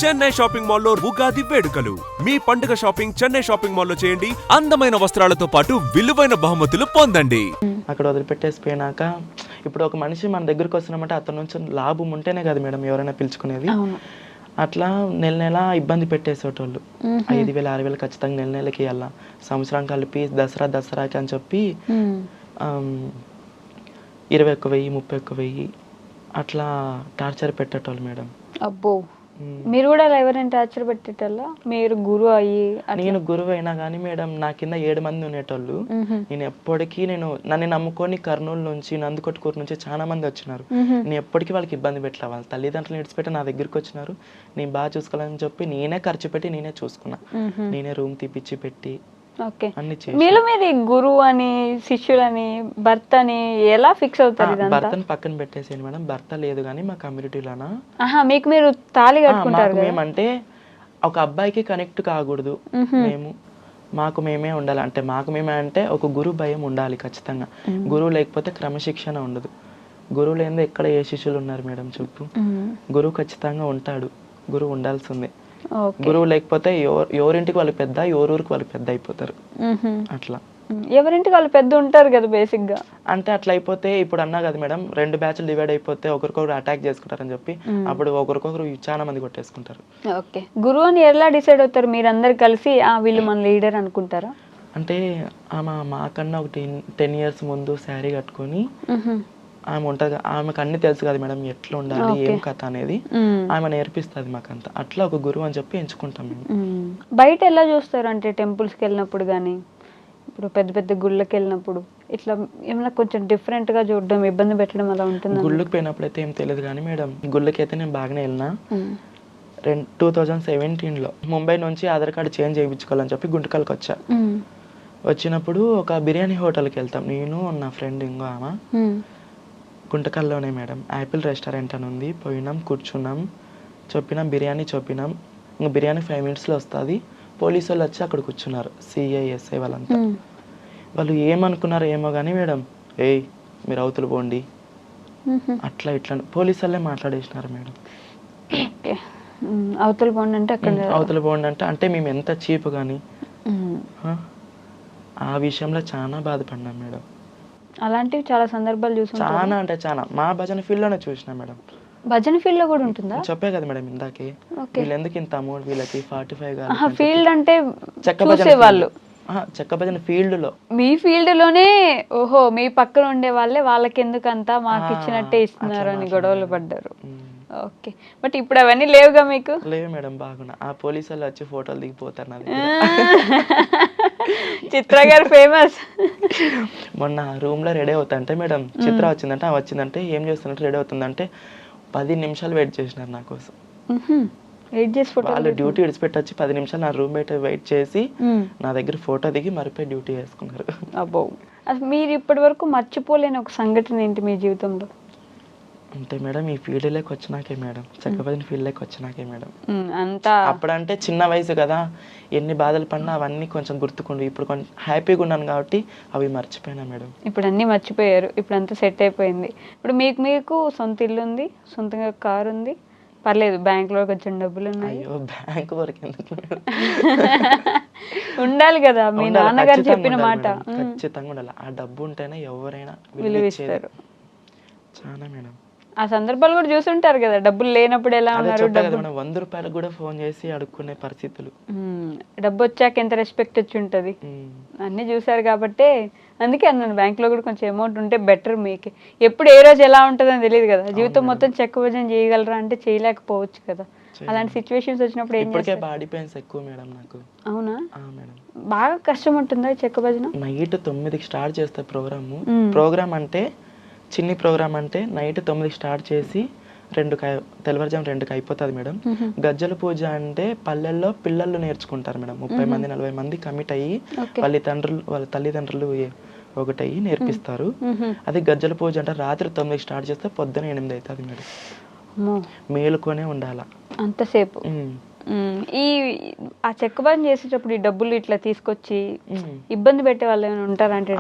Chennai shopping మాల్లో ఉగాది వేడుకలు. మీ పండుగ షాపింగ్ చెన్నై షాపింగ్ మాల్లో చేయండి. అందమైన వస్త్రాలతో పాటు విలువైన బహుమతులు పొందండి. అక్కడ వదిలిపెట్టేసిపోయినాక ఇప్పుడు ఒక మనిషి మన దగ్గరకు వస్తున్నామంటే అతని నుంచి లాభం ఉంటేనే కదా మేడం ఎవరైనా పిలుచుకునేది. అట్లా నెల నెల ఇబ్బంది పెట్టేసేటోళ్ళు. 5,000 6,000 ఖచ్చితంగా నెల నెలకి ఇవ్వాల, సంవత్సరం కలిపి దసరాకి అని చెప్పి 21,000 31,000 అట్లా టార్చర్ పెట్టేటోళ్ళు మేడం. అబ్బో, మీరు కూడా ఎవరైనా టార్చర్ పెట్టేటోళ్ళ? మీరు గురువు అయ్యి? నేను గురువు అయినా కానీ మేడం నా కింద 7 మంది ఉండేటోళ్ళు. నేను ఎప్పటికీ నన్ను నమ్ముకొని కర్నూలు నుంచి నందికొట్కూరు నుంచి చాలా మంది వచ్చినారు. నేను ఎప్పటికీ వాళ్ళకి ఇబ్బంది పెట్టలే. వాళ్ళ తల్లిదండ్రులు విడిచిపెట్టి నా దగ్గరికి వచ్చినారు. నేను బాగా చూసుకోవాలని చెప్పి నేనే ఖర్చు పెట్టి నేనే చూసుకున్నా. నేనే రూమ్ తీపిచ్చి పెట్టి మీలో మీరు గురువు అని శిష్యులని భర్త అని ఎలా ఫిక్స్ అవుతారు? భర్తను పక్కన పెట్టేసేయండి మేడం. భర్త లేదు కానీ మా కమ్యూనిటీలోనా మీకు మీరు తాళి కట్టుకుంటారు. మేమంటే ఒక అబ్బాయికి కనెక్ట్ కాకూడదు. మాకు మేమే ఉండాలి. అంటే మాకు మేమే అంటే ఒక గురువు భయం ఉండాలి ఖచ్చితంగా. గురువు లేకపోతే క్రమశిక్షణ ఉండదు. గురువు లేనిదే ఎక్కడ ఏ శిష్యులు ఉన్నారు మేడం చుట్టూ? గురువు ఖచ్చితంగా ఉంటాడు. గురువు ఉండాల్సిందే. గురువు లేకపోతే ఎవరింటికి వాళ్ళు పెద్ద, ఎవరూరికి వాళ్ళు పెద్ద అయిపోతారు. అట్లా ఎవరింటికి వాళ్ళు పెద్ద ఉంటారు కదా బేసిక్ గా. అంటే అట్లా అయిపోతే ఇప్పుడు అన్నా కదా మేడం, 2 బ్యాచ్లు డివైడ్ అయిపోతే ఒకరికొకరు అటాక్ చేసుకుంటారని చెప్పి అప్పుడు ఒకరికొకరు చాలా మంది కొట్టేసుకుంటారు. ఓకే, గురువు అని ఎలా డిసైడ్ అవుతారు? మీరు అందరు కలిసి వీళ్ళు మన లీడర్ అనుకుంటారా? అంటే ఆమె మాకన్నా ఒక 10 years ముందు శారీ కట్టుకొని ఆమె ఉంటుంది. ఆమెకు అన్ని తెలుసు కదా మేడం, ఎట్లా ఉండాలి ఏం కథ అనేది ఆమె నేర్పిస్తుంది మాకంతా. అట్లా ఒక గురువు అని చెప్పి ఎంచుకుంటాం మేము. బయట ఎలా చూస్తారు? అంటే టెంపుల్స్కి వెళ్ళినప్పుడు కానీ ఇప్పుడు పెద్ద పెద్ద గుళ్ళకి వెళ్ళినప్పుడు ఇట్లా ఏమైనా కొంచెం డిఫరెంట్ గా చూడడం, ఇబ్బంది పెట్టడం అలా ఉంటుంది? గుళ్ళకి పోయినప్పుడు అయితే ఏం తెలియదు కానీ మేడం, గుళ్ళకి అయితే నేను బాగానే వెళ్ళినా. 2017లో ముంబై నుంచి ఆధార్ కార్డు చేంజ్ చేయించుకోవాలని చెప్పి గుంటకల్కి వచ్చా. వచ్చినప్పుడు ఒక బిర్యానీ హోటల్కి వెళ్తాం నేను నా ఫ్రెండ్ ఇంకో ఆమె. గుంటకల్లోనే మేడం యాపిల్ రెస్టారెంట్ అని ఉంది. పోయినాం, కూర్చున్నాం, చెప్పినాం బిర్యానీ చెప్పినాం. ఇంకా బిర్యానీ 5 minutesలో వస్తుంది. పోలీసు వాళ్ళు వచ్చి అక్కడ కూర్చున్నారు, సిఐ ఎస్ఐ వాళ్ళంతా. వాళ్ళు ఏమనుకున్నారో ఏమో కానీ మేడం, ఏయ్ మీరు అవతల పోండి అట్లా ఇట్లా పోలీసు వాళ్ళే మాట్లాడేసినారు మేడం. అవతల పోండి అంటే అవతల పోండి అంటే మేము ఎంత చీప్ కానీ ఆ విషయంలో చాలా బాధపడినాం మేడం. అలాంటివి చాలా సందర్భాలు చూసాం. చాలా అంటే చాలా మా భజన ఫీల్డ్ లోనే చూసినా మేడం. భజన ఫీల్డ్ లో కూడా ఉంటుందా? చెప్పే కదా మేడం ఇందాకే, వీళ్ళు ఎందుకు ఇంత అమౌంట్ వీళ్ళకి 45 ఫీల్డ్ అంటే చెక్క భజన వాళ్ళు. చెక్క భజన ఫీల్డ్ లో, మీ ఫీల్డ్ లోనే. ఓహో, మీ పక్కన ఉండే వాళ్ళే వాళ్ళకి ఎందుకంతా మాకు ఇచ్చినట్టే ఇస్తున్నారు అని గొడవలు పడ్డారు. ఓకే, బట్ ఇప్పుడు అవన్నీ లేవుగా మీకు? లేవు మేడం, బాగున్నా. ఆ పోలీసు వాళ్ళు వచ్చి ఫోటోలు దిగిపోతారు నా చిత్ర గారు ఫేమస్. మొన్న రూమ్ లో రెడీ అవుతా అంటే మేడం, చిత్ర వచ్చిందంటే ఏం చేస్తున్నట్టు రెడీ అవుతుందంటే 10 నిమిషాలు వెయిట్ చేసినారు నా కోసం. వాళ్ళు డ్యూటీ విడిచిపెట్టొచ్చి 10 నిమిషాలు నా రూమ్ బయట వెయిట్ చేసి నా దగ్గర ఫోటో దిగి మరిపోయి డ్యూటీ చేసుకున్నారు. అబ్బో, మీరు ఇప్పటి వరకు మర్చిపోలేని ఒక సంఘటన ఏంటి మీ జీవితంలో? అంటే మేడం ఈ ఫీల్డ్లోకి వచ్చినాకే మేడం, చెక్కబదిన ఫీల్డ్లోకి వచ్చినాకే మేడం. అంతా అప్పుడంటే చిన్న వయసు కదా, ఎన్ని బాధలు పడినా అవన్నీ కొంచెం గుర్తుకుండు. ఇప్పుడు కొంచెం హ్యాపీగా ఉన్నాను కాబట్టి అవి మర్చిపోయినా మేడం. ఇప్పుడు అన్నీ మర్చిపోయారు, ఇప్పుడు అంతా సెట్ అయిపోయింది. ఇప్పుడు మీకు సొంత ఇల్లు ఉంది, సొంతంగా కారు ఉంది, పర్లేదు, బ్యాంకులో కొంచెం డబ్బులు ఉన్నాయి. అయ్యో, బ్యాంక్ వరకు ఎందుకు ఉండాలి కదా, మీ నాన్నగారు చెప్పిన మాట. ఖచ్చితంగా ఉండాలి. ఆ డబ్బు ఉంటేనే ఎవరైనా విలువిస్తారు. చాలా మేడం. ఆ సందర్భాలు కూడా చూసుంటారు కదా, డబ్బులు లేనప్పుడు ఎలా ఉన్నారు. 100 రూపాయలకు కూడా ఫోన్ చేసి అడుక్కునే పరిస్థితులు. డబ్బు వచ్చాక ఎంత రెస్పెక్ట్ వచ్చి ఉంటది, అన్ని చూసారు కాబట్టి అందుకే అన్నాను బ్యాంక్ లో కూడా కొంచెం అమౌంట్ ఉంటే బెటర్. మీకు ఎప్పుడు ఏ రోజు ఎలా ఉంటుందని తెలియదు కదా. జీవితం మొత్తం చెక్క భజన చేయగలరా అంటే చేయలేకపోవచ్చు కదా. అలాంటి సిచ్యువేషన్స్ వచ్చినప్పుడు ఏం చేస్తారు? బాడీ పెయిన్స్ ఎక్కువ మేడం నాకు. అవునా మేడం, బాగా కష్టం ఉంటుందా చెక్క భజన? నైట్ 9కి స్టార్ట్ చేస్తే ప్రోగ్రామ్ అంటే చిన్ని ప్రోగ్రామ్ అంటే నైట్ 9కి స్టార్ట్ చేసి తెల్లవారుజాము 2కి అయిపోతుంది మేడం. గజ్జల పూజ అంటే పల్లెల్లో పిల్లలు నేర్చుకుంటారు మేడం. 30 మంది 40 మంది కమిట్ అయ్యి వాళ్ళ తల్లిదండ్రులు ఒకటయ్యి నేర్పిస్తారు. అది గజ్జల పూజ అంటే రాత్రి 9కి స్టార్ట్ చేస్తే పొద్దున 8 అవుతుంది మేడం. మేలుకొనే ఉండాల అంతసేపు. ఈ ఆ చెక్క పని చేసేటప్పుడు ఈ డబ్బులు ఇట్లా తీసుకొచ్చి ఇబ్బంది పెట్టే వాళ్ళు ఏమైనా ఉంటారంటే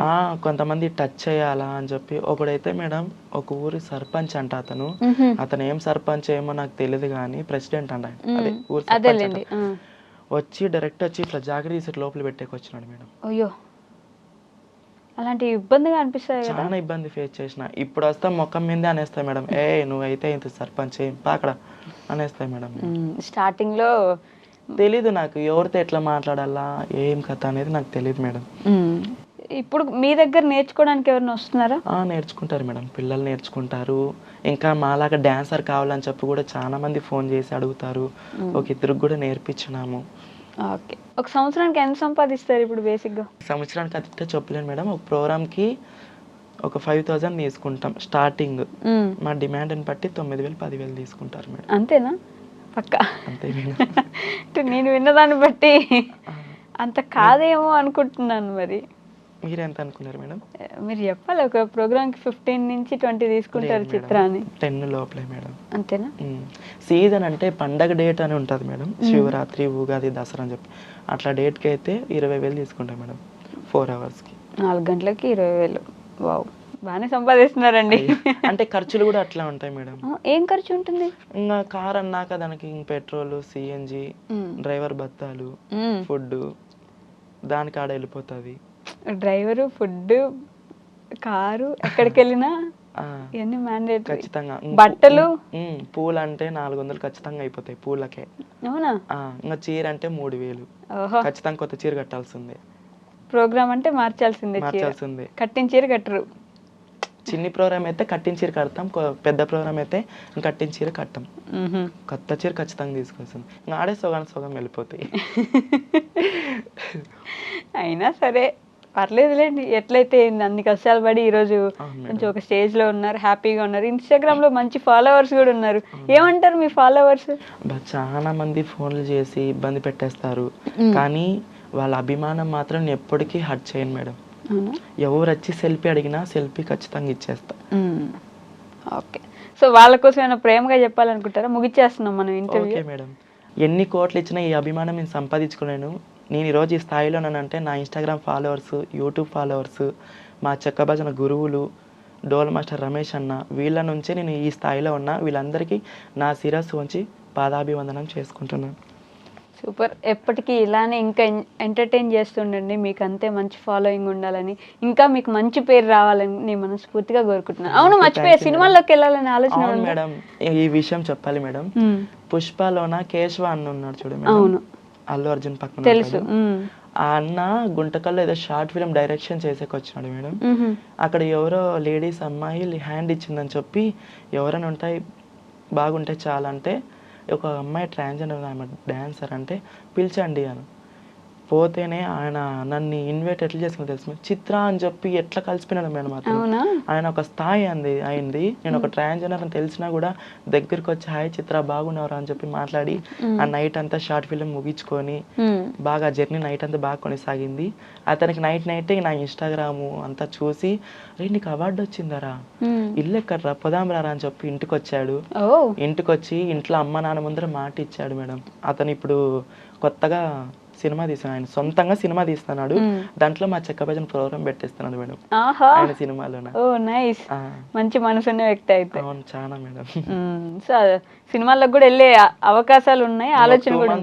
కొంతమంది టచ్ చేయాలా అని చెప్పి ఒకడైతే మేడం ఒక ఊరి సర్పంచ్ అంట అతను ఏం సర్పంచ్ ఏమో నాకు తెలియదు కానీ ప్రెసిడెంట్ అంట అదే ఊరి సర్పంచ్ అంట. వచ్చి డైరెక్ట్ వచ్చి ఇట్లా జాకెట్ తీసి లోపల పెట్టేకొచ్చినాడు మేడం. అయ్యో అలాంటి ఇబ్బందిగా అనిపిస్తాయి కదా. చాలా ఇబ్బంది ఫేస్ చేసిన. ఇప్పుడు వస్తా మొక్కం మీదే అనేస్తాయి మేడం, నువ్వైతే ఇంత సర్పంచ్ అక్కడ అనేస్తాయి మేడం. స్టార్టింగ్ లో తెలీదు నాకు ఎవరితో ఎట్లా మాట్లాడాలా ఏం కథ అనేది నాకు తెలియదు మేడం. ఇప్పుడు మీ దగ్గర నేర్చుకోవడానికి ఎవరైనా వస్తున్నారా? నేర్చుకుంటారు మేడం, పిల్లలు నేర్చుకుంటారు. ఇంకా మాలాగా డాన్సర్ కావాలని చెప్పి కూడా చాలా మంది ఫోన్ చేసి అడుగుతారు. ఒక ఇద్దరికి కూడా నేర్పించినాము. ఓకే, ఒక సంవత్సరానికి ఎంత సంపాదిస్తారు ఇప్పుడు బేసిక్గా? సంవత్సరానికి అతితే చెప్పలేను మేడం. ఒక ప్రోగ్రామ్కి ఒక 5,000 తీసుకుంటాం స్టార్టింగ్. మా డిమాండ్ని బట్టి 9,000 10,000 తీసుకుంటారు మేడం. అంతేనా? పక్కా అంతే మేడం. నేను విన్నదాన్ని బట్టి అంత కాదేమో అనుకుంటున్నాను. మరి మీరెంత అనుకున్నారు మేడం? మీరు చెప్పాలి. ఒక ప్రోగ్రామ్కి 15 నుంచి 20 తీసుకుంటారు చిత్రాన్ని. 10 లోపలే మేడం. అంతేనా? సీజన్ అంటే పండగ డేట్ అని ఉంటుంది మేడం, శివరాత్రి ఉగాది దసరా అని చెప్పి అట్లా డేట్కి అయితే 20,000 తీసుకుంటాం మేడం 4 అవర్స్కి. 4 గంటలకి 20,000. వావ్, బాగానే సంపాదిస్తున్నారండి. అంటే ఖర్చులు కూడా అట్లా ఉంటాయి మేడం. ఏం ఖర్చు ఉంటుంది? ఇంకా కార్ అన్నాక దానికి పెట్రోల్, సిఎన్జి, డ్రైవర్ బత్తాలు, ఫుడ్ దానికి ఆడ వెళ్ళిపోతుంది. డ్రైవరు, ఫుడ్, కారు, ఎక్కడికి వెళ్ళినా ఇవన్నీ మ్యాండేట్. ఖచ్చితంగా. బట్టలు, పూలు అంటే 400 ఖచ్చితంగా అయిపోతాయి పూలకే. అవునా? ఇంకా చీర అంటే 3,000 ఖచ్చితంగా కొత్త చీర కట్టాల్సిందే. ప్రోగ్రామ్ అంటే మార్చాల్సిందే. కట్టిన చీర కట్టరు. చిన్ని ప్రోగ్రామ్ అయితే కట్టిన చీర కడతాం, పెద్ద ప్రోగ్రామ్ అయితే కట్టిన చీర కట్టాం. కొత్త చీర ఖచ్చితంగా తీసుకొస్తుంది. ఇంకా ఆడే సగం వెళ్ళిపోతాయి. అయినా సరే పర్లేదులేండి. ఎట్లయితే అన్ని కష్టాలు పడి ఈరోజు కొంచెం ఒక స్టేజ్ లో ఉన్నారు, హ్యాపీగా ఉన్నారు. ఇన్స్టాగ్రామ్ లో మంచి ఫాలోవర్స్ కూడా ఉన్నారు. ఏమంటారు మీ ఫాలోవర్స్? చాలా మంది ఫోన్లు చేసి ఇబ్బంది పెట్టేస్తారు, కానీ వాళ్ళ అభిమానం మాత్రం ఎప్పటికీ హర్ట్ చేయను మేడం. ఎవరు వచ్చి సెల్ఫీ అడిగినా సెల్ఫీ ఖచ్చితంగా ఇచ్చేస్తా. ఓకే, సో వాళ్ళ కోసం ఏమైనా ప్రేమగా చెప్పాలనుకుంటారా? ముగిచ్చేస్తున్నాం మనం ఇంటర్వ్యూ. ఓకే మేడం, ఎన్ని కోట్లు ఇచ్చినా ఈ అభిమానం నేను సంపాదించుకోలేను. నేను ఈరోజు ఈ స్థాయిలోనంటే నా ఇన్స్టాగ్రామ్ ఫాలోవర్స్, యూట్యూబ్ ఫాలోవర్స్, మా చెక్క భజన గురువులు, డోల్ మాస్టర్ రమేష్ అన్న, వీళ్ళ నుంచే నేను ఈ స్థాయిలో ఉన్నా. వీళ్ళందరికీ నా శిరస్సు ఉంచి పాదాభివందనం చేసుకుంటున్నాను. సూపర్, ఎప్పటికీ ఇలానే ఇంకా ఎంటర్టైన్ చేస్తుండండి. మీకు అంతే మంచి ఫాలోయింగ్ ఉండాలని, ఇంకా మీకు మంచి పేరు రావాలని నేను మనస్ఫూర్తిగా కోరుకుంటున్నాను. అవును, మర్చిపోయా, సినిమాల్లోకి వెళ్ళాలని ఆలోచన మేడం. ఈ విషయం చెప్పాలి మేడం. పుష్పలోన కేశవ అన్న ఉన్నాడు చూడు మేడం. అవును, అల్లు అర్జున్ పక్కన తెలుసు. ఆ అన్న గుంటకల్లో ఏదో షార్ట్ ఫిల్మ్ డైరెక్షన్ చేసేకి వచ్చినాడు మేడం. అక్కడ ఎవరో లేడీస్ అమ్మాయి హ్యాండ్ ఇచ్చిందని చెప్పి ఎవరైనా ఉంటాయి బాగుంటే చాలా అంటే, ఒక అమ్మాయి ట్రాన్స్జెండర్ ఆమె డాన్సర్ అంటే పిలిచండి అని పోతేనే ఆయన నన్ను ఇన్వైట్ ఎట్లా చేసుకుని తెలుసు, చిత్ర అని చెప్పి ఎట్లా కలిసిపోయినాడు మేడం. అతను ఆయన ఒక స్థాయి అయింది. నేను ఒక ట్రాన్స్జెండర్ అని తెలిసినా కూడా దగ్గరికి వచ్చి హాయ్ చిత్ర బాగున్నారా అని చెప్పి మాట్లాడి ఆ నైట్ అంతా షార్ట్ ఫిల్మ్ ముగించుకొని బాగా జర్నీ నైట్ అంతా బాగా కొనసాగింది. అతనికి నైట్ నా ఇన్స్టాగ్రామ్ అంతా చూసి, రే నీకు అవార్డు వచ్చిందరా, ఇల్లు ఎక్కడరా, పొదాం రా అని చెప్పి ఇంటికి వచ్చాడు. ఇంటికి వచ్చి ఇంట్లో అమ్మ నాన్న ముందర మాట ఇచ్చాడు మేడం. అతను ఇప్పుడు కొత్తగా సినిమా తీసాను, ఆయన సొంతంగా సినిమా తీస్తున్నాడు. దాంట్లో మా చెక్క భజన ప్రోగ్రామ్ పెట్టేస్తున్నాడు మేడం ఆయన సినిమాలో. మంచి మనసున్న వ్యక్తి అయితే. అవును, చాలా మేడం. సో సినిమాలకు కూడా వెళ్ళే అవకాశాలు ఉన్నాయి, ఆలోచన కూడా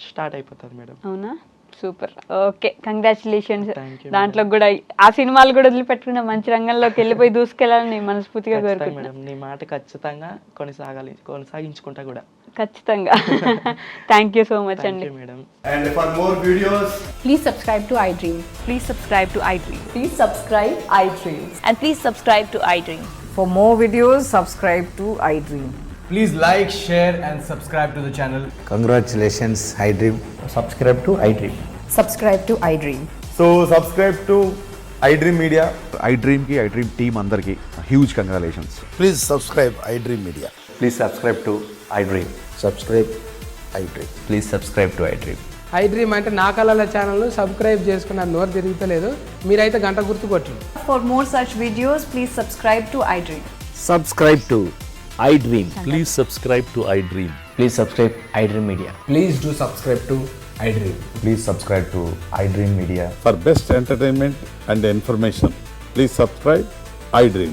స్టార్ట్ అయిపోతుంది మేడం. అవునా? Super, okay, congratulations. దాంట్లో కూడా ఆ సినిమాలు కూడా వదిలిపెట్టుకున్న మంచి రంగంలోకి వెళ్ళిపోయి దూసుకెళ్ళాలని మనస్ఫూర్తిగా కోరుకుంటున్నాను. నీ మాట ఖచ్చితంగా కొనసాగించుకుంటా కూడా. ఖచ్చితంగా. థ్యాంక్ యూ సో మచ్ అండి. And for more videos, please subscribe to iDream. Please subscribe to iDream. Please subscribe iDream. And please subscribe to iDream. For more videos, subscribe to iDream. please like, share and subscribe to the channel. Congratulations, iDream. Subscribe to iDream. Subscribe to iDream. So subscribe to iDream Media. iDream ki iDream team andarki huge congratulations. Please subscribe iDream Media. Please subscribe to iDream. Subscribe iDream. Please subscribe to iDream. iDream అంటే నా కళల channel subscribe చేసుకున్న నోరు తిరుగుతలేదు, మీరైతే గంట గుర్తు కొట్టండి. For more such videos, please subscribe to iDream. Subscribe to iDream. Please subscribe to iDream. Please subscribe iDream Media. Please do subscribe to I dream. Please subscribe to iDream Media. For best entertainment and information, please subscribe iDream.